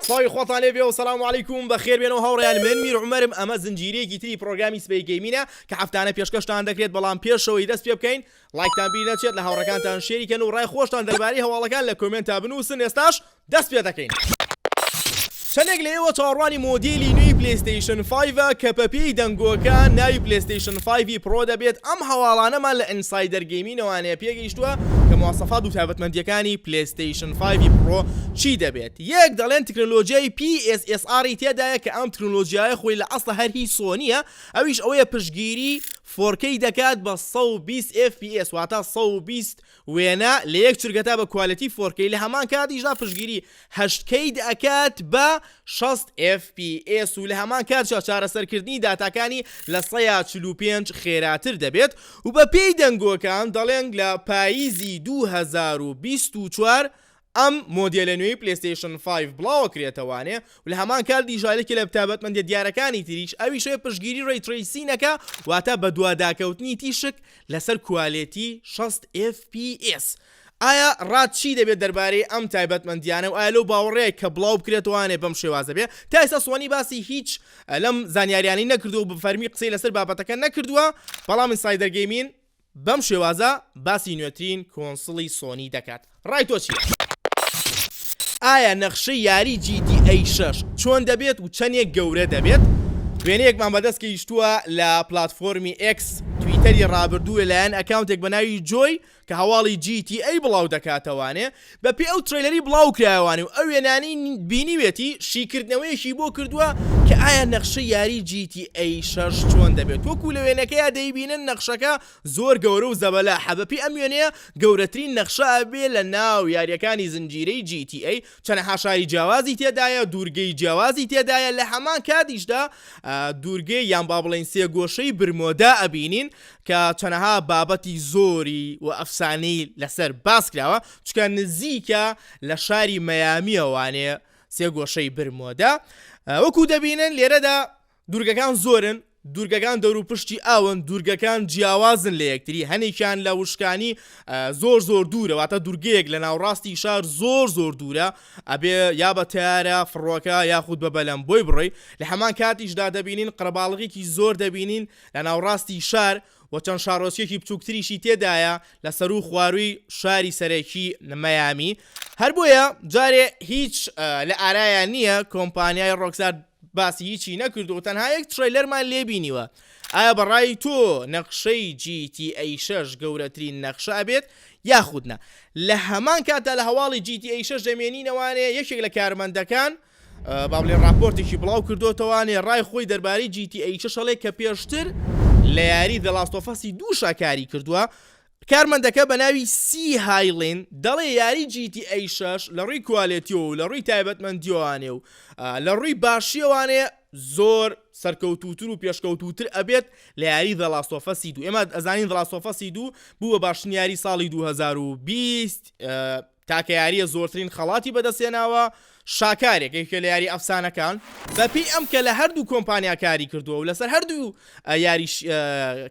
صاوی خۆتان لێبێ و سەلام عەلیکوم بەخێر بێنەوە هاوڕێیان من میر عومەرم ئەمە زنجیرەیەکی تری پرۆگرامی سبەی گەیمینە کە هەفتانە پێشکەشتان دەکرێت بەڵام پێشەوەی دەست پێ بکەین لایکتان بیر نەچێت لە هاوڕەکانتان شێریکەن و ڕای خۆشتان دەربارەی هەواڵەکان لە کۆمنتە بنووسن ئێستاش دەست پێ دەکەین. چەندێک لێوە چاڕوانی مۆدیلی نوێی پلەیستیشن 5 کە پەپی دەنگۆکان ناوی پلەیستیشن 5 پرۆ دەبێت ئەم هەواڵانەمان لە ئینسایدەر گەیمینەوانەیە پێگەیشتووە کە مواصفات و تایبەتمەندیەکانی پلەیستیشن 5 پرۆ چی دەبێت. یەک دەڵێن تکنۆلۆژیای PSSR تێدایە کە ئەم تکنۆلۆژیایە خۆی لە ئەسڵ هەر هیچ سۆنیە ئەویش ئەوەیە پشگیری 4K دەکات بە 120 FPS واتە 120 وێنە لە یەک چرگەتا بە کوالیتی 4K لە هەمان کاتیشدا پشگیری 8K دەکات بە 60 FPS و لە هەمان کاتشا چارەسەرکردنی داتاکانی لە 145 خێراتر دەبێت و بە پێی دەنگۆکان دەڵێن لە پاییزی 2024 ئەم مۆدیلە نوێی پلەیستیشن 5 بڵاوەکرێتەوانێ و لە هەمان کات دیژایلێکی لە تایبەتمەندی دیارەکانی تریش ئەویشەیە پشگیری ڕێیتریسینەکە واتە بە دوواداکەوتنی تیشک لەسەر کوالیتی 60 FPS. ئایا ڕات چی دەبێت دەربارەی ئەم تایبەتمەندیانە و ئایا لەو باوەڕەیە کە بڵاو بکرێتوانێ بەم شێوازە بێ تا ئێستا سۆنی باسی هیچ لەم زانیاریانی نەکردو و بفەرمی قسەی لەسەر بابەتەکە نەکردووە بەڵام ئینسایدەر گەیمین بەم شێوازە باسی نوێترین کۆنسڵی سۆنی دەکات. ڕای تۆ چیە؟ ئایا نەخشەی یاری GTA 6 چۆن دەبێت و چەندێک گەورە دەبێت؟ وێنەیەکمان بەدەست کەیشتووە لە پلاتفۆرمی X تویتەری ڕابردووە لایەن ئەکاونتێک بە ناوی جۆی کە هەواڵی GTA بڵاو دەکاتەوانێ بە پێ ئەو ترێلەری بڵاو کرایوانێ و ئەو وێنانی بینیوێتی شیکردنەوەیەکی بۆ کردووە کە ئایا نەخشەی یاری GTA 6 چۆن دەبێت. وەکو لە وێنەکەیە دەیبینن نەخشەکە زۆر گەورە و زەبەلا حەبەپی ئەم وێنەیە گەورەترین نەخشە ئەبێ لە ناو یاریەکانی زنجیرەی GTA چەنەها شاری جیاوازی تێدایە دوورگەی جیاوازی تێدایە لە هەمان کاتیشدا دوورگەی یان با بڵێن سێ گۆشەی برمۆدا ئەبینین کە چەنەها بابەتی زۆری و ئەفسانەی لەسەر باس کراوە چکە نزیکە لە شاری مەیامیەوانێ سێ گۆشەی برمۆدا. وەکو دەبینن لێرەدا دوورگەکان زۆرن دوورگەکان دەور و پشتی ئاون دوورگەکان جیاوازن لە یەکتری هەنێکیان لە وشکانی زۆر دوورە واتە دوورگەیەک لە ناوڕاستی شار زۆر دوورە ئەبێ یا بە تیارە فڕۆکە یاخود بە بەلەم بۆی بڕۆی لە هەمان کاتیشدا دەبینین قڕباڵغێکی زۆر دەبینین لە ناوڕاستی شار و چەند شارۆچیەکی بچووکتریشی تێدایە لە سەر و خواروی شاری سەرەکی مەیامی. هەر بۆیە جارێ هیچ لە ئارایان نییە کۆمپانیای ڕۆکسار باسی هیچی نەکردو و تەنها یەک ترێلەرمان لێبینیوە. ئایا بەڕای تۆ نەخشەی GTA 6 گەورەترین نەخشە بێت یاخودنا؟ لە هەمان کاتە لە هەواڵی GTA 6 دەمێنینەوانێ یەکێک لە کارمەندەکان با بڵێن راپۆرتێکی بڵاو کردوتەوانێ ڕای خۆی دەربارەی GTA 6 هەڵێ کە پێشتر لە یاری The Last of Us 2 شاکاری کردووە. کارمەندەکە بە ناوی سی هایلین دەڵێ یاری GTA 6 لە ڕووی کوالیتیۆ و لە ڕووی تایبەتمەندیوانێ و لە ڕووی باشیەوانێ زۆر سەرکەوتوتر و پێشکەوتوتر ئەبێت لە یاری The Last of Us 2. ئێمە ئەزانین The Last of Us 2 بووە باشترین یاری ساڵی 2020 تاکە یاریە زۆرترین خەڵاتی بەدەستێناوە شاکارێک یەکێ لە یاری ئەفسانەکان بەپێی ئەم کە لە هەردوو کۆمپانیا کاری کردووە و لەسەر هەردوو یاریش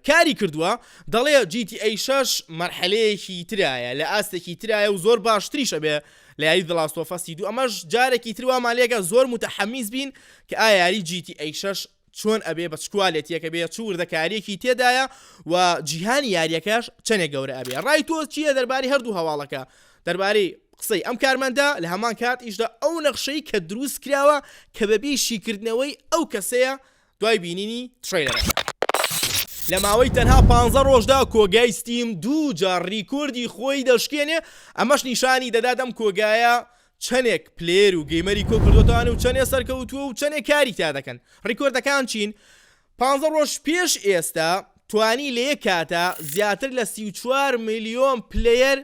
کاری کردووە دەڵێ GTA 6 مەرحەلەیەکی ترایە لە ئاستێکی ترایە و زۆر باشتریشە بێ لە یاری The Last of Us 2. ئەمەش جارێکی تر وامالێکە زۆر متحەمیز بین کە ئایا یاری GTA 6 چۆن ئەبێ بە چکوالێتیەکە بێ چ وردەکاریەکی تێدایە و جیهانی یاریەکەش چەندێک گەورە ئەبێ. ڕای تۆ چییە دەربارەی هەردوو هەواڵەکە دەربارەی قسەی ئەم کارمەندە لە هەمان کات ئیشدا ئەو نەخشەی کە دروست کراوە کە بەبێ شیکردنەوەی ئەو کەسەیە دوای بینینی ترێلەرەکە؟ لە ماوەی تەنها 15 ڕۆژدا کۆگای ستیم 2 جار ڕیکۆردی خۆی دەشکێنێ. ئەمەش نیشانی دەدات ئەم کۆگایە چەندێک پلێر و گەیمەری کۆ کردوتەوانە و چەندێک سەرکەوتووە و چەندێک کاری تا دەکەن. ڕیکۆردەکان چین 15 ڕۆژ پێش ئێستا توانی لە یەک کاتە زیاتر لە 34 میلیۆن پلێر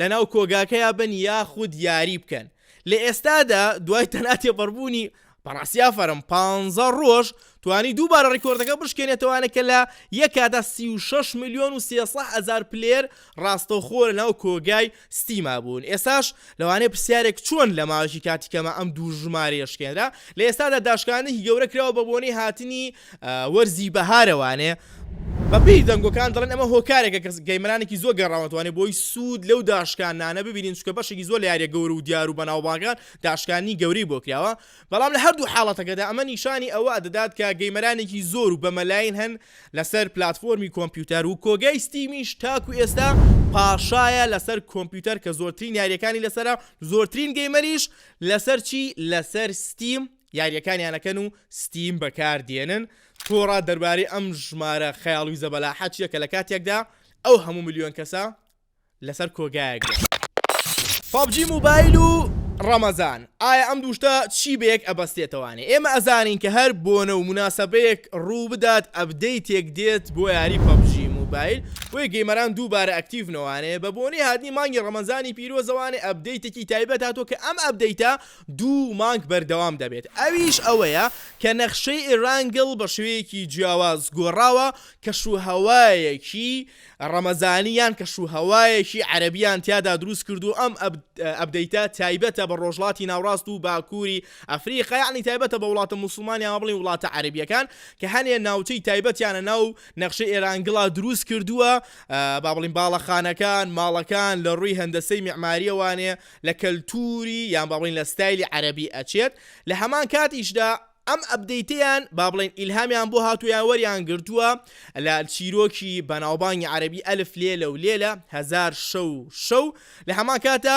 لە ناو کۆگاکەیە بن یاخود یاری بکەن. لە ئێستادا دوای تەنها تێپەڕبوونی بەڕاستیا فەرم 15 ڕۆژ توانی دووبارە ڕیکۆردەکە بشکێنێتەوانە کە لە یەک کاتە 36 میلیۆن و 300 هەزار پلێر ڕاستەوخۆ لە ناو کۆگای ستیما بوون. ئێستاش لەوانەیە پرسیارێک چۆن لە ماوەی کاتیکەمە ئەم دوو ژمارە شکێنرا. لە ئێستادا داشکانێکی گەورە کراوە بە بۆنەی هاتنی وەرزی بەهارەوانێ بەپی دەنگۆکان دەڵێن ئەمە هۆکارێکە کە گەیمەرانێکی زۆر گەڕاوەتوانێت بۆی سوود لەو داشکانانە ببینین چکە بەشێکی زۆر لە یاریە گەورە و دیار و بەناوبانگان داشکانی گەورەی بۆ کراوە بەڵام لە هەردوو حاڵەتەکەدا ئەمە نیشانی ئەوە دەدات کە گەیمەرانێکی زۆر و بەمەلاین هەن لەسەر پلاتفۆرمی کۆمپیوتەر و کۆگای ستیمیش تاکو ئێستا پاشایە لەسەر کۆمپیوتەر کە زۆرترین یاریەکانی لەسەرە زۆرترین گەیمەریش لەسەر چی لەسەر ستیم یاریەکانیانەکەن و ستیم بەکار دێنن تۆڕە دەربارەی ئەم ژمارە خەیاڵوی زەبەلاحە چیە کە لە کاتێکدا ئەو هەموو ملیۆن کەسە لەسەر کۆگایەک PUBG موبایل و ڕەمەزان ئایا ئەم دووشتە چی بەیەک ئەبەستێتەوانێ ئێمە ئەزانین کە هەر بۆنە و مناسەبەیەک ڕوو بدات ئەپدەیتێک دێت بۆ یاری PUBG موبایل بۆیە گەیمەران دووبارە ئەکتیڤنەوانێ بە بۆنەی هاتنی مانگی ڕەمەزانی پیرۆزەوانێ ئەپدەیتێکی تایبەت هاتۆ کە ئەم ئەپدەیتە 2 مانگ بەردەوام دەبێت ئەویش ئەوەیە کە نەخشەی ئێرانگڵ بە شوەیەکی جیاواز گۆڕاوە کەشوهەوایەکی ڕەمەزانیان کەشوهەوایەکی عەرەبیان تیادا دروست کردو ئەم ئەپدەیتە تایبەتە بە ڕۆژڵاتی ناوڕاست و باکووری ئەفریقا یعنی تایبەتە بە وڵاتە موسڵمانیان بڵین وڵاتە عەرەبیەکان کە هەنێ ناوچەی تایبەتیانە ناو نەخشەی ئێرانگڵا دروست کردووە با بڵین باڵەخانەکان ماڵەکان لە ڕووی هەندەسەی میعماریەوانێ لە کەلتوری یان با بڵین لە ستایلی عەرەبی ئەچێت لە هەمان کاتیشدا ئەم ئەپدەیتیان با بڵین ئیلهامیان بۆ هاتوویان وەریان گرتووە لە چیرۆکی بەناوبانگی عەرەبی ئەلف لێلە و لێلە هەزار شەو لە هەمان کاتە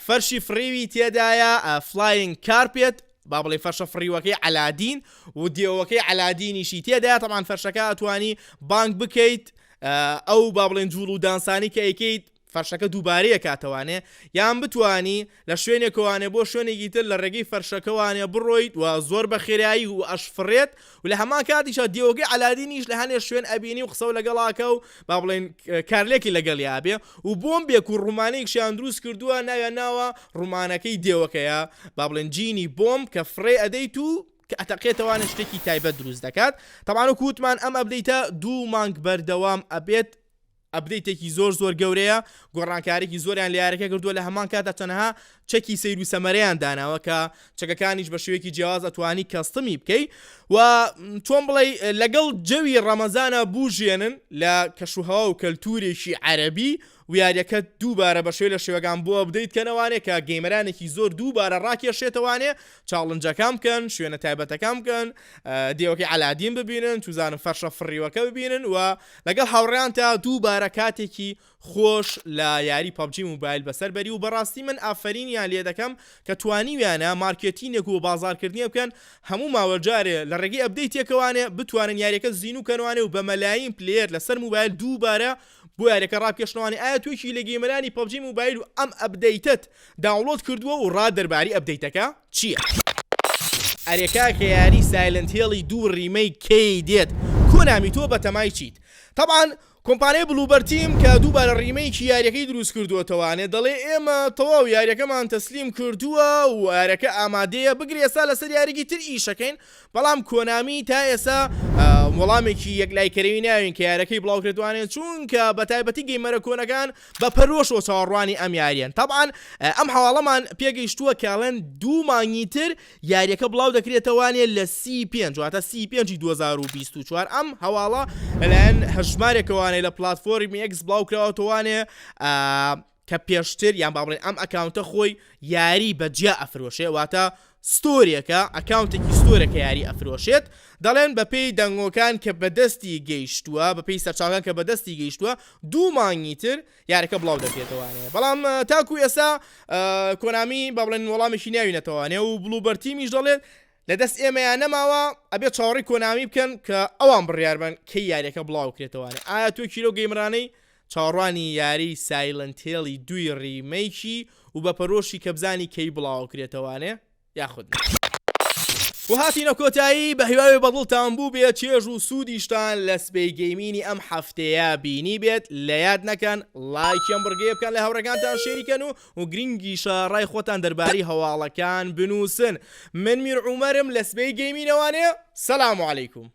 فەرشی فڕێوی تێدایە فلاینگ کارپێت با بڵێ فەرشە فڕیوەکەی عەلادین و دیێوەکەی عەلادینیشی تێدایە تەمان فەرشەکە ئەتوانی بانگ بکەیت ئەو با بڵێن جوڵ و دانسانی کە ئەیکەیت فەرشەکە دووبارەیە کاتەوانێ یان بتوانی لە شوێنێکەوانێ بۆ شوێنێکی تر لە ڕێگەی فەرشەکەوانێ بڕۆیت و زۆر بە خێرایی و ئەشفرێت و لە هەمان کاتیشە دیێوەکەی عەلادینیش لە هەنێ شوێن ئەبینی و قسە و لەگەڵاکە و با بڵێن کارلێکی لەگەڵ یابێ و بۆمبێک و ڕوومانەیەکشیان دروست کردووە ناوە ڕوومانەکەی دیێوەکەیە با بڵێن جینی بۆمب کە فڕێ ئەدەیت و کە ئەتەقێتەوانە شتێکی تایبەت دروست دەکات تەمان و کووتمان ئەم ئەپدەیتە 2 مانگ بەردەوام ئەبێت ئەپدەیتێکی زۆر گەورەیە گۆڕانکاریی زۆریان لە یاریەکە کردووە لە هەمان کاتە تەنەها چەکی سەیر و سەمەرەیان داناوە کە چەکەکانیش بە شێوەیەکی جیاواز ئەتوانی کەستەمی بکەیت و چۆن بڵێ لەگەڵ جەوی ڕەمەزانە بوژێنن لە کەشوهەوا و کەلتورێکی عەرەبی و یاریەکە دووبارە بە شێوە لە شێوەکان بۆ ئەپدەیت کەنەوانێ کە گەیمەرانێکی زۆر دووبارە ڕاکێشێتەوانێ چاڵنجەکان بکەن شوێنە تایبەتەکان بکەن دیێوەکەی عەلادین ببینن توزانم فەرشە فڕیوەکە ببینن و لەگەڵ هاوڕێیان تا دووبارە کاتێکی خۆش لە یاری PUBG موبایل بەسەر بەری و بەڕاستی من ئافرینیان لێ دەکەم کە توانیویانە مارکێتینێک و بازارکردنیە بکەن هەموو ماوەجارێ لە ڕێگەی ئەپدەیتێکەوانێ بتوانن یاریەکە زین و کەنوانێ و بە مەلایین پلێر لەسەر موبایل دووبارە بۆ یاریەکە ڕاکێشنەوانی ئایا توێکی لە گەیمەرانی PUBG موبایل و ئەم ئەپدەیتت داونلۆد کردووە و ڕادەرباری ئەپدەیتەکە چییە؟ ئەرێکا کە یاری سایلنت هیڵی 2 ریمەیک کەی دێت کۆنامی تۆ بە تەمای چیت طبعاً کۆمپانیای بلوبەر تیم کە دووبارە ڕیمەیەکی یاریەکەی دروست کردووەتەوانێت دەڵێ ئێمە تەواو یاریەکەمان تەسلیم کردووە و یاریەکە ئامادەیە بگرێ ئێستا لەسەر یاریگی تر ئیشەکەین بەڵام کۆنامی تا ئێستا وەڵامێکی یەکلایکەرەوی ناوین کە یاریەکەی بڵاوکرێتوانێت چونکە بە تایبەتی گەیمەرە کۆنەکان بە پەرۆشەوە چاوەڕوانی ئەم یاریان طبعاً ئەم هەواڵەمان پێگەیشتووە کاڵێن 2 مانگی تر یاریەکە بڵاو دەکرێتەوانێت لە C5 واتە C5 2024 ئەم هەواڵە لەلایەن هەژمارێکەوانێ لە پلاتفۆرمی X بڵاو کراوەتەوانێ کە پێشتر یان با بڵێن ئەم ئەکاونتە خۆی یاری بەجیا ئەفرۆشێ واتە ستۆریەکە ئەکاونتێکی ستۆرەکە یاری ئەفرۆشێت دەڵێن بەپێی دەنگۆکان کە بەدەستی گەیشتووە بەپێی سەرچاوەکان کە بەدەستی گەیشتووە 2 مانگی تر یاریەکە بڵاو دەکرێتەوانێ بەڵام تاکو ئێستا کۆنامی با بڵێن وەڵامێکی ناوینەتەوانێ و بلوبەر تیمیش دەڵێت لەدەست ئێمەیان نەماوە ئەبێت چاوەڕی کۆنامی بکەن کە ئەوان بڕیاربن کەی یاریەکە بڵاو کرێتەوانێ ئایا تۆ کیلۆ گەیمرانەی چاوەڕوانی یاری سایلنت هیڵی 2 ریمەیکی و بە پەرۆشی کە بزانی کەی بڵاو کرێتەوانێ یاخود و هاتینە کۆتایی بە هیواوی بەدڵتان بوو بێت چێژ و سوودیشتان لە سبەی گەیمینی ئەم هەفتەیە بینی بێت لە یاد نەکەن لایکیان بڕگێ بکەن لە هاوڕەکانتان شێریکەن و گرنگیشە ڕای خۆتان دەرباری هەواڵەکان بنووسن من میر عومەرم لە سبەی گەیمینەوانێ سەلام عەلەیکوم